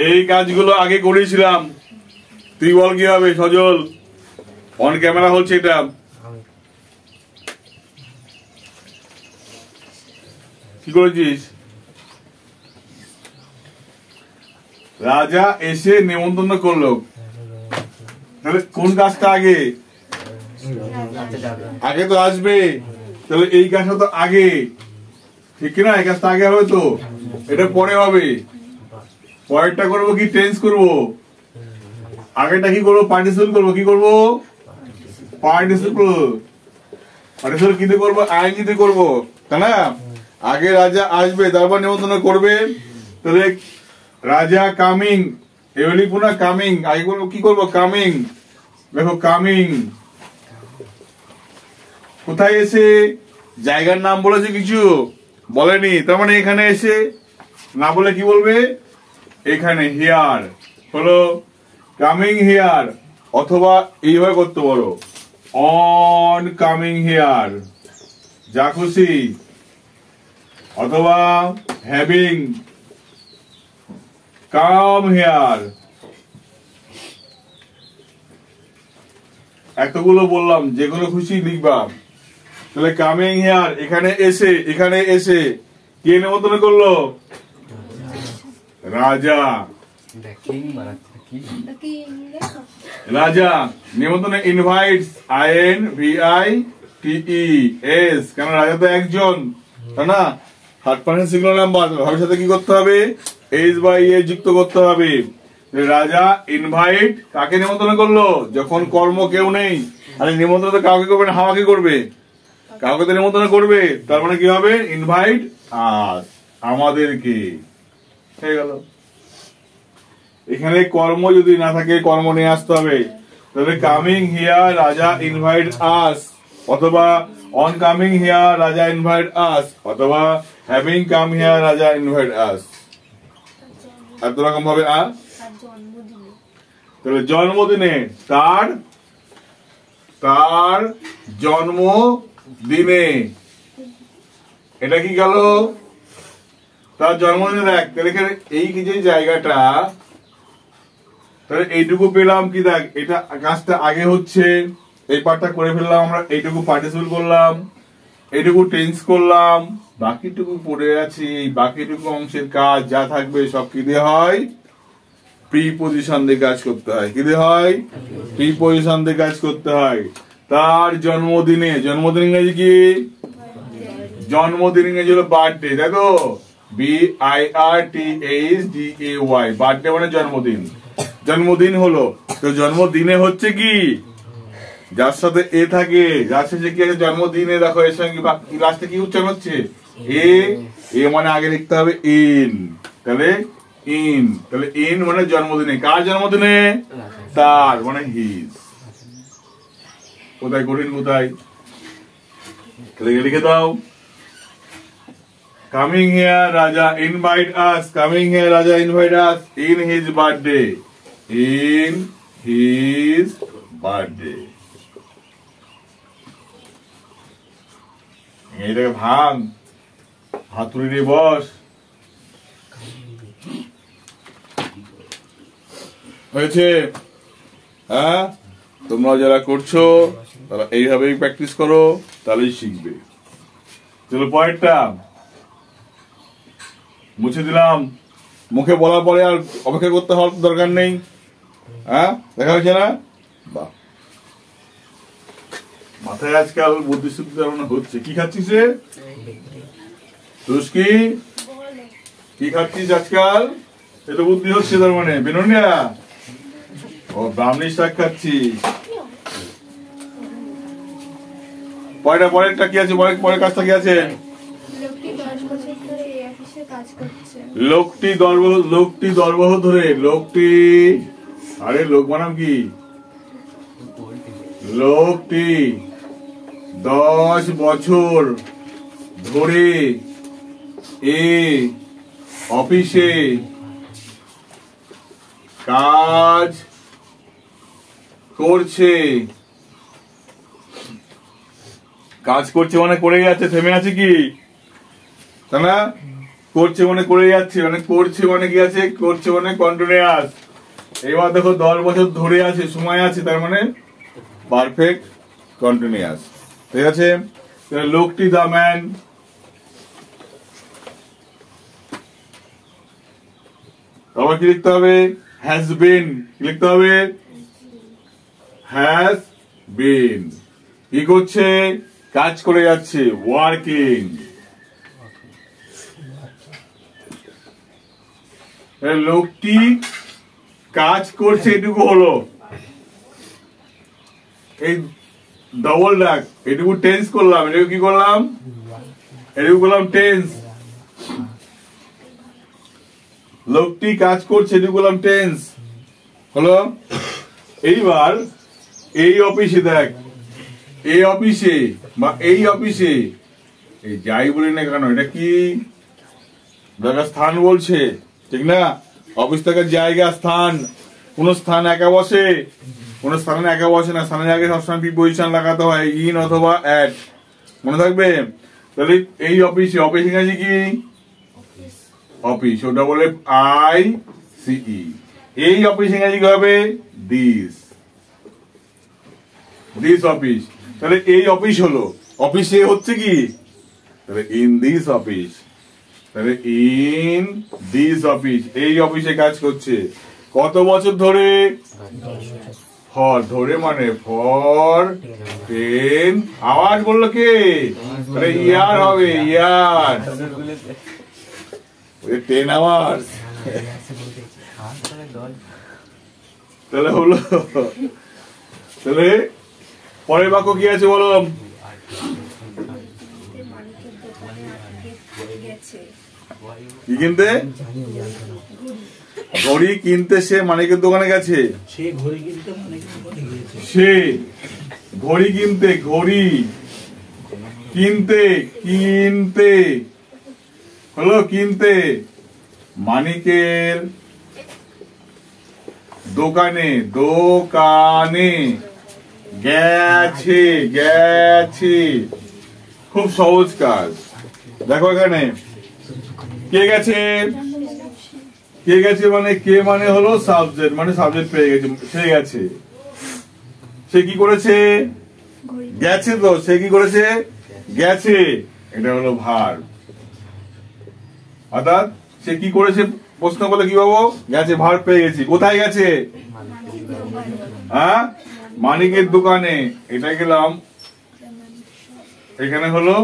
এই কাজগুলো আগে করেছিলাম, তুই বল কি হবে সজল? অন ক্যামেরা হচ্ছে এটা। কি করেছিস? রাজা এসে নেমন্তন্ন করলো, তাহলে কোন কাজটা আগে? আগে তো আসবে, তাহলে এই কাজটা তো আগে, ঠিক কিনা? এই কাজটা আগে হবে, তো এটা পরে হবে। পরেরটা করবো কি টেন্স করবো? আগেটা কি করবো? পার্টিসিপল করবো। কি করবো? পার্টিসিপল। পার্টিসিপল কিতে করবো? আইএনজি তে করবো, তাই না? আগে রাজা আসবে, তারপর নিমন্ত্রণ করবে। তাহলে রাজা কামিং, এবার লিখবো না কামিং, আগে করবো কি করবো? কামিং। দেখো কামিং কোথায় এসে? জায়গার নাম বলেছে কিছু? বলেনি, তার মানে এখানে এসে। না বলে কি বলবে? এখানে, হিয়ার হলো কামিং হিয়ার, অথবা এইভাবে করতে পারো, অন কামিং হিয়ার, যা খুশি, অথবা হ্যাভিং কাম হিয়ার। এতগুলো বললাম, যেগুলো খুশি লিখবা। তাহলে কামিং হিয়ার, এখানে এসে, এখানে এসে কে নিমন্ত্রণ করলো? রাজা। রাজা নিমন্ত্রণ ইনভাইটস, INVITES, কেন রাজা তো একজন, তাই না? থার্ড পারসন সিঙ্গুলার নাম্বার, ভবিষ্যতে কি করতে হবে? এস বা ইএস যুক্ত করতে হবে। রাজা ইনভাইট কাকে নিমন্ত্রণ করলো? যখন কর্ম কেউ নেই। আরে নিমন্ত্রণ তো কাউকে করবে না, হাওয়াকে করবে, কাউকে তো নিমন্ত্রণ করবে। তার মানে কি হবে? ইনভাইট আস, আমাদেরকে। হয়ে গেল। এখানে কর্ম যদি না থাকে, কর্ম নিয়ে আসতে হবে। তাহলে কামিং হিয়ার রাজা ইনভাইট আস, অথবা অন কামিং হিয়ার রাজা ইনভাইট আস, অথবা হ্যাভিং কাম হিয়ার রাজা ইনভাইট আস। এত রকম ভাবে। তাহলে জন্মদিনে, তার তার জন্মদিনে, এটা কি গেল? তার জন্মদিনে। দেখ তাহলে এখানে এই যে জায়গাটা, তাহলে এইটুকু পেলাম কি? দেখ এটা কাজটা আগে হচ্ছে, এই পার্টটা করে ফেললাম আমরা, এইটুকু পার্টিসিপেট করলাম, এইটুকু টেন্স করলাম, বাকিটুকু পড়ে আছে। বাকিটুকু অংশের কাজ যা থাকবে সব কি দিয়ে হয়? প্রিপজিশন দিয়ে কাজ করতে হয়। কি দিয়ে হয়? প্রিপজিশন দিয়ে কাজ করতে হয়। তার জন্মদিনে, জন্মদিন ইংরেজি কি? জন্মদিন ইংরেজি হলো বার্থডে, দেখো BIRTHDAY, বার্থডে মানে জন্মদিন। জন্মদিন হলো, তো জন্মদিনে হচ্ছে কি? যার সাথে এ থাকে, যার সাথে কি আছে? জন্মদিনে। দেখো এর সঙ্গে লাস্টে কি উচ্চারণ হচ্ছে? এ। এ মানে আগে লিখতে হবে ইন, তাহলে ইন। তাহলে ইন মানে জন্মদিনে। কার জন্মদিনে? তার, মানে হিজ। কোথায় কঠিন? কোথায়? লিখে দাও। Coming here, Raja invite us. Coming here, Raja invite us in his birthday. In his birthday. এটাকে ভাঙ, হাতুড়ি দিয়ে বস। হয়েছে? হ্যাঁ, তোমরা যারা করছো তারা এইভাবেই প্র্যাকটিস করো, তাহলেই শিখবে। চলো পরেরটা মুছে দিলাম। মুখে বলার পরে আর অপেক্ষা করতে হওয়ার দরকার নেই। হ্যাঁ, দেখা হয়েছে না? বাহ, মাথায় আজকাল বুদ্ধি শুদ্ধি হচ্ছে। কি খাচ্ছিস রে? তুষ্কি কি খাচ্ছিস আজকাল? এটা বুদ্ধি হচ্ছে তার মানে। বেনুনিয়া, ও ব্রাহ্মী শাক খাচ্ছিস। পরেরটা কি আছে? পরের কাজটা কি আছে? লোকটি দরবহ ধরে, লোকটি, আরে লোক বানাম কি? লোকটি 10 বছর ধরে এ অফিসে কাজ করছে। কাজ করছে মানে করে যাচ্ছে, থেমে আছে কি? তাই না? করছে মানে করে যাচ্ছে, মানে করছে মানে কি আছে, করছে মানে কন্টিনিউয়াস। এবার দেখো 10 বছর ধরে আছে, সময় আছে, তার মানে পারফেক্ট কন্টিনিউয়াস। ঠিক আছে, লোকটি দা ম্যান, আবার কি লিখতে হবে, হ্যাজ বিন, কি লিখতে হবে, হ্যাজ বিন। কি করছে, কাজ করে যাচ্ছে, ওয়ার্কিং। লোকটি কাজ করছে, এটুকু হলো, এই ডবল ডাক, এটুকু টেন্স করলাম, এটুকু কি করলাম, এটুকু করলাম টেন্স। লোকটি কাজ করছে, এটুকু করলাম টেন্স হলো। এইবার এই অফিসে দেখ, এই অফিসে বা এই অফিসে, এই যাই বলি না কেন, এটা কি জায়গা, স্থান বলছে, ঠিক না? অফিস থেকে জায়গা, স্থান। কোন স্থান একা বসে, কোন স্থানে একা বসে না, স্থানের আগে সবসময় প্রিপোজিশন লাগাতে হয়, ইন অথবা অ্যাট, মনে থাকবে। তাহলে এই অফিসে, অফিস ইংরেজি কি, অফিস, ওটা বলে আই সিই। এই অফিস ইংরেজি কি হবে, দিস, দিস অফিস। তাহলে এই অফিস হলো, অফিসে হচ্ছে কি, তাহলে ইন দিস অফিস, তাহলে ইন দিস অফিস, এই অফিসে কাজ করছে। কত বছর ধরে, ফর ধরে মানে ফর 10, আওয়াজ বললো কে, ইয়ার হবে, ইয়ার 10 আওয়ার্স। তাহলে হলো, তাহলে পরের বাক্য কি আছে বলো, কি কিনতে, ঘড়ি কিনতে সে মানিকের দোকানে গেছে, সে ঘড়ি কিনতে, ঘড়ি কিনতে, কিনতে হলো, কিনতে মানিকের দোকানে, দোকানে গেছে, গেছে। খুব সহজ কাজ। দেখো এখানে কে গেছে, কে গেছে মানে, কে মানে হলো সাবজেক্ট, মানে সাবজেক্ট পেয়ে গেছে, সে গেছে। সে কি করেছে, গেছে, তো সে কি করেছে, গেছে, এটা হলো ভার্ব। অর্থাৎ সে কি করেছে, প্রশ্ন করলে কি পাবো, গেছে, ভার্ব পেয়ে গেছি। কোথায় গেছে, হ্যাঁ, মানিকের দোকানে, এটা গেলাম, এখানে হলো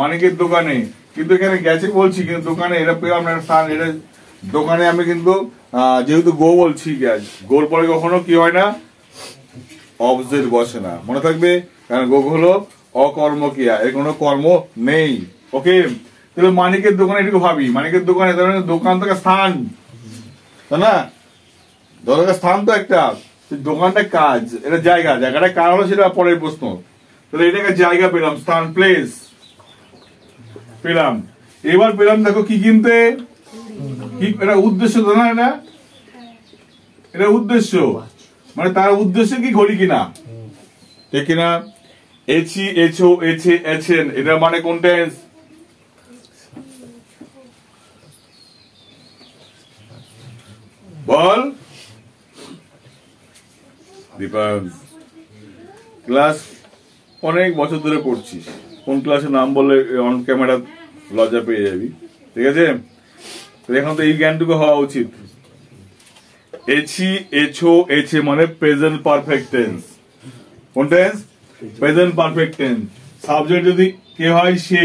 মানিকের দোকানে, কিন্তু এখানে গেছে বলছি, কিন্তু দোকানে এটা পেলাম না, স্থান, এটা দোকানে আমি কিন্তু যেহেতু গো বলছি, গ্যাস, গোর পরে কখনো কি হয় না, অবজেক্ট বসে না, মনে থাকবে, কারণ গো হলো অকর্মক্রিয়া, এর কোনো কর্ম নেই। ওকে, তাহলে মানিকের দোকানে এটুকু ভাবি, মানিকের দোকানে, দোকান থেকে স্থান, তাই না, দোকানের স্থান তো একটা, দোকানটা কাজ, এটা জায়গা, জায়গাটা কার হলো সেটা পরের প্রশ্ন। তাহলে এটাকে জায়গা পেলাম, স্থান, প্লেস পেলাম। এবার পেলাম দেখো কি কিনতে, কি, এটা উদ্দেশ্য তো না, এটা এটা উদ্দেশ্য, মানে তার উদ্দেশ্য কি, ঘড়ি কিনা, ঠিক কিনা। এছি, এছো, এছে, এছেন, এটা মানে কোন টেন্স, বল দীপান। ক্লাস অনেক বছর ধরে পড়ছিস, কোন ক্লাসের নাম বললে অন ক্যামেরা লজ্জা পেয়ে যাবি, ঠিক আছে। এখন তো এই জ্ঞানটুকু হওয়া উচিত। এছি, এছো, এছে মানে প্রেজেন্ট পারফেক্ট টেন্স, কোন tense, present perfect tense. Subject যদি কে হয়, সে,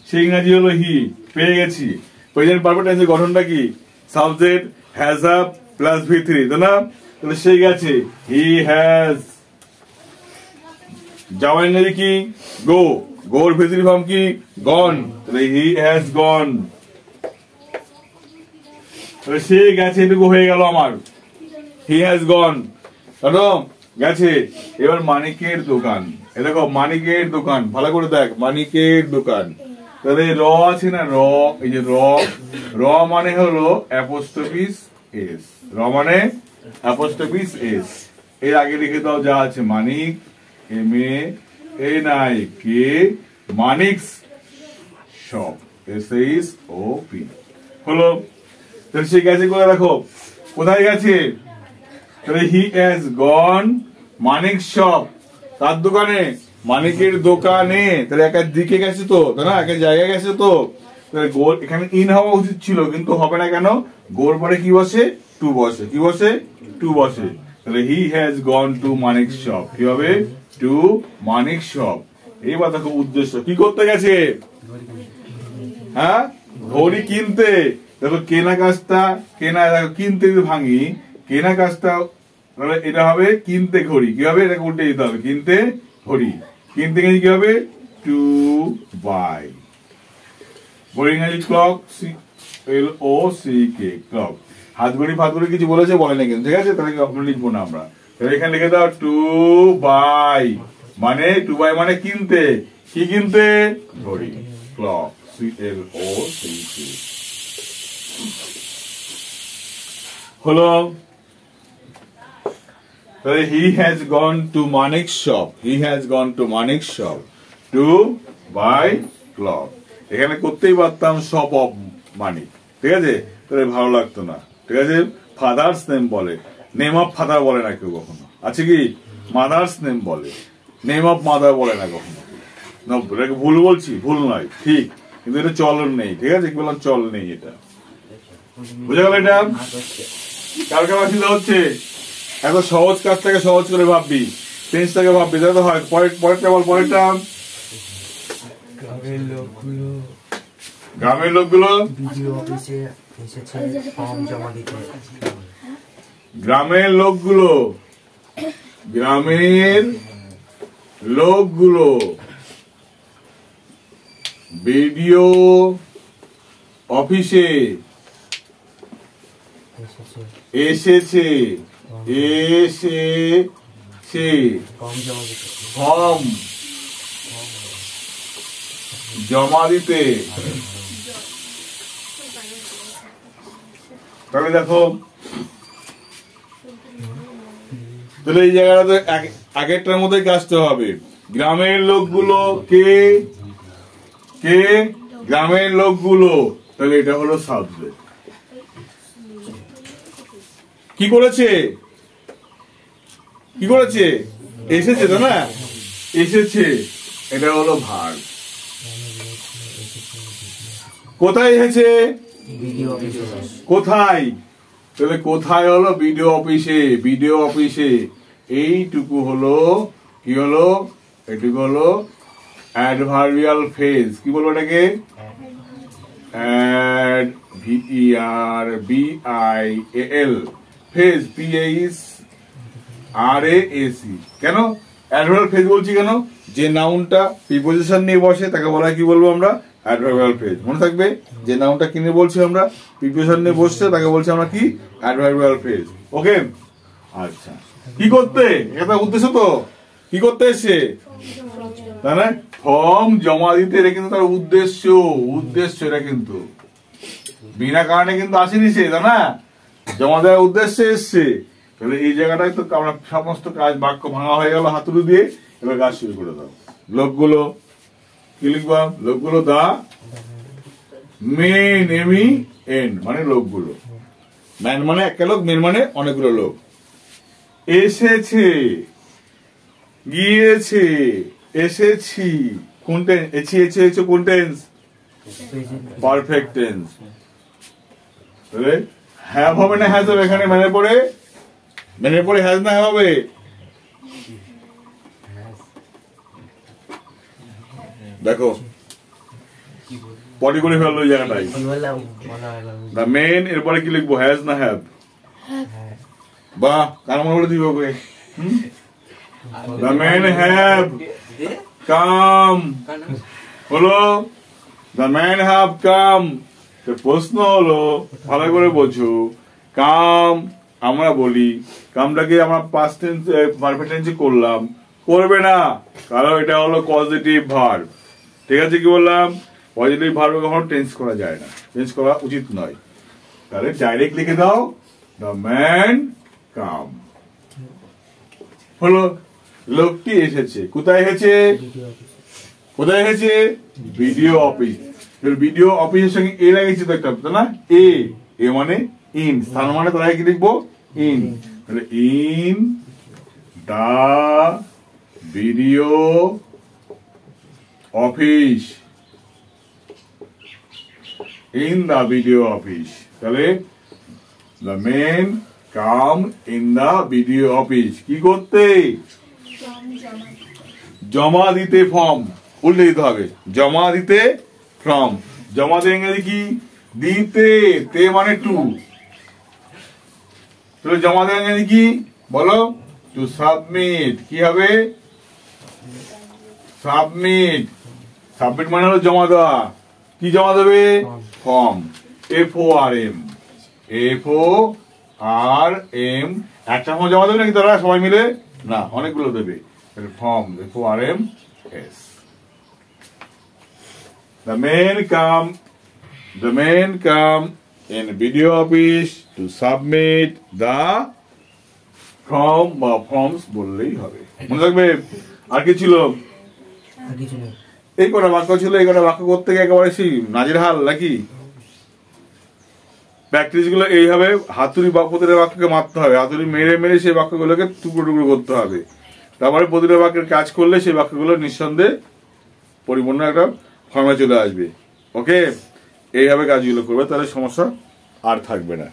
সে ইংরেজি হলো হি, পেয়ে গেছি। প্রেজেন্ট পারফেক্ট টেন্সের গঠনটা কি, subject has a plus V3, তাই না, তাহলে সে গেছে, হি হ্যাজ। যাওয়া ইংরেজি কি, গো, গোর V3 ফর্ম কি, গন, তাহলে হি হ্যাজ গন। তাহলে সে গেছে, এটুকু হয়ে গেল আমার, হি হ্যাজ গন, গেছে। এবার মানিকের দোকান, এ দেখো মানিকের দোকান, ভালো করে দেখ, মানিকের দোকান। তাহলে র আছে না, র, এই যে র, র মানে হলো অ্যাপোস্ট্রফিস এস, র মানে অ্যাপোস্ট্রফিস এস, এর আগে লিখে দাও যা আছে, মানিক, MANIK, মানিকস শপ, SHOP। হলো। তাহলে সে গেছে কোথায়, দেখো কোথায় গেছে, তাহলে he has gone Manik shop, তার দোকানে, মানিকের দোকানে, তাহলে একটা দিকে গেছে তো, তাই না, একটা জায়গায় গেছে তো, তাহলে গোর এখানে ইন হওয়া উচিত ছিল, কিন্তু হবে না কেন, গোর পরে কি বসে, টু বসে, কি বসে, টু বসে। তাহলে he has gone to Manik shop, কি হবে, টু মানিক শপ। এইবার দেখো উদ্দেশ্য, কি করতে গেছে, হ্যাঁ ঘড়ি কিনতে। দেখো কেনা কাজটা, কেনা, দেখো কিনতে যদি ভাঙি, কেনা কাজটা তাহলে এটা হবে কিনতে ঘড়ি, কি হবে, এটাকে উল্টে দিতে হবে, কিনতে ঘড়ি, কিনতে গেলে কি হবে, টু বাই। ঘড়ি ইংরেজি ক্লক, CLOCK, ক্লক। হাত ঘড়ি ফাত ঘড়ি কিছু বলেছে, বলে না কিন্তু, ঠিক আছে, তাহলে আমরা লিখবো না আমরা, তাহলে এখানে লিখে দাও টু বাই, মানে টু বাই মানে কিনতে, কি কিনতে, ঘড়ি, ক্লক, CLOCK। হলো। তাহলে he has gone to Manik shop, he has gone to Manik shop to buy clock. এখানে করতেই পারতাম শপ অফ মানিক, ঠিক আছে, তাহলে ভালো লাগতো না, ঠিক আছে। ফাদার্স নেম বলে, নেম অফ ফাদার বলে না কেউ কখনো, আছে কি, মাদার্স নেম বলে, নেম অফ মাদার বলে না কখনো। ভুল বলছি, ভুল নয়, ঠিক, কিন্তু এটা চলন নেই, ঠিক আছে, কি বললাম, চল নেই, এটা বুঝা গেল। এটা কার কার অসুবিধা হচ্ছে, এত সহজ কাজটাকে সহজ করে ভাববি, টেন্সটাকে ভাববি, তাহলে হয়। পরেরটা বল, পরেরটা, গ্রামের লোকগুলো বিডিও অফিসে এসেছে ফর্ম জমা দিতে। গ্রামের লোকগুলো, গ্রামের লোকগুলো বিডিও অফিসে এসেছে, ফর্ম জমা দিতে। তাহলে দেখো, তাহলে এই জায়গাটাতে আগেরটার মধ্যে কাজতে হবে। গ্রামের লোকগুলো কে, কে গ্রামের লোকগুলো, তাহলে এটা হলো সাবজেক্ট। কি করেছে, কি করেছে, এসেছে তো না, এসেছে, এটা হলো ভার্ব। কোথায় এসেছে, কোথায়, তাহলে কোথায় হলো, বিডিও অফিসে, বিডিও অফিসে। এইটুকু হলো কি হলো, এটুকু হলো অ্যাডভার্বিয়াল ফ্রেজ। কি বলবো এটাকে, VERBIAL ফ্রেজ, PHRAC। কেন অ্যাডভার্বিয়াল ফ্রেজ বলছি, কেন, যে নাউনটা প্রিপোজিশন নিয়ে বসে তাকে বলা হয়, কি বলবো আমরা, অ্যাডভার্বিয়াল ফ্রেজ। মনে থাকবে, যে নাউনটা কিনে বলছি আমরা, প্রিপোজিশন নিয়ে বসছে, তাকে বলছি আমরা কি, অ্যাডভার্বিয়াল ফ্রেজ। ওকে, আচ্ছা, কি করতে, এটা উদ্দেশ্য তো, কি করতে এসছে, তাই না, ফর্ম জমা দিতে, এটা কিন্তু তার উদ্দেশ্য, উদ্দেশ্য, এটা কিন্তু বিনা কারণে কিন্তু আসেনি সে, তাই না, জমা দেওয়ার উদ্দেশ্যে এসছে। তাহলে এই জায়গাটায় তো আমরা সমস্ত কাজ, বাক্য ভাঙা হয়ে গেল হাতুড়ি দিয়ে, এবার কাজ শুরু করে দাও। লোকগুলো কি লিখবা, লোকগুলো, দা মেন, MEN মানে লোকগুলো, ম্যান মানে একটা লোক, মেন মানে অনেকগুলো লোক। এসেছে, গিয়েছে, এসেছি, কোন টেন্স, এসেছে কোন টেন্স, পারফেক্ট টেন্স। তাহলে হ্যাভ হবে না হ্যাজ হবে, এখানে ম্যানের পরে, ম্যানের পরে হ্যাজ না হবে, দেখো পটি করে ফেললো ওই জায়গাটাই। দ্য মেন, এরপরে কি লিখবো, হ্যাজ না হ্যাভ, বাহ, কার মনে বলে দিব ওকে, দ্য মেন হ্যাভ কাম, হলো, দ্য ম্যান হ্যাভ কাম। প্রশ্ন হলো, ভালো করে বোঝো, কাম আমরা বলি, কামটাকে আমরা পাস্ট টেন্স, পারফেক্ট টেন্সে করলাম, করবে না, কারণ এটা হলো পজিটিভ ভার্ব, ঠিক আছে। কি বললাম, পজিটিভ ভার্ব কখনো টেন্স করা যায় না, টেন্স করা উচিত নয়। তাহলে ডাইরেক্ট লিখে দাও, দ্য ম্যান কাম, হলো, লোকটি এসেছে, কোথায় এসেছে, কোথায় এসেছে, বিডিও অফিস। ভিডিও অফিসের সঙ্গে এ লাগিয়েছি তো একটা, তাই না? এ মানে ইন, স্থান মানে তার আগে কি লিখবো? ইন। তাহলে in the video office, in the video office. তাহলে the main come in the video office, কি করতে? জমা দিতে, ফর্ম উল্টে দিতে হবে, জমা দিতে ফর্ম। জমা দিয়ে ইংরেজি কি? দিতে, তে মানে টু। তাহলে জমা দেওয়া ইংরেজি কি বলো? To submit. কি হবে? সাবমিট। সাবমিট মানে হলো জমা দেওয়া। কি জমা দেবে? ফর্ম। FORM, FORM। একটা ফর্ম জমা দেবে নাকি তারা সবাই মিলে? না, অনেকগুলো দেবে। Form, FORMS। The men come in video office to submit the form বা forms বললেই হবে। মনে রাখবে। আর কি ছিল? আর কিছু নেই। এই কটা বাক্য ছিল, এই কটা বাক্য করতে গিয়ে একেবারে সেই নাজের হাল নাকি? প্র্যাকটিস গুলো এইভাবে হাতুড়ি বা প্রতিটা বাক্যকে মারতে হবে, হাতুড়ি মেরে মেরে সেই বাক্যগুলোকে টুকরো টুকরো করতে হবে। তারপরে প্রতিটা বাক্যের কাজ করলে সেই বাক্যগুলো নিঃসন্দেহে পরিপূর্ণ একটা ফর্মে চলে আসবে। ওকে, এইভাবে কাজগুলো করবে, তাহলে সমস্যা আর থাকবে না।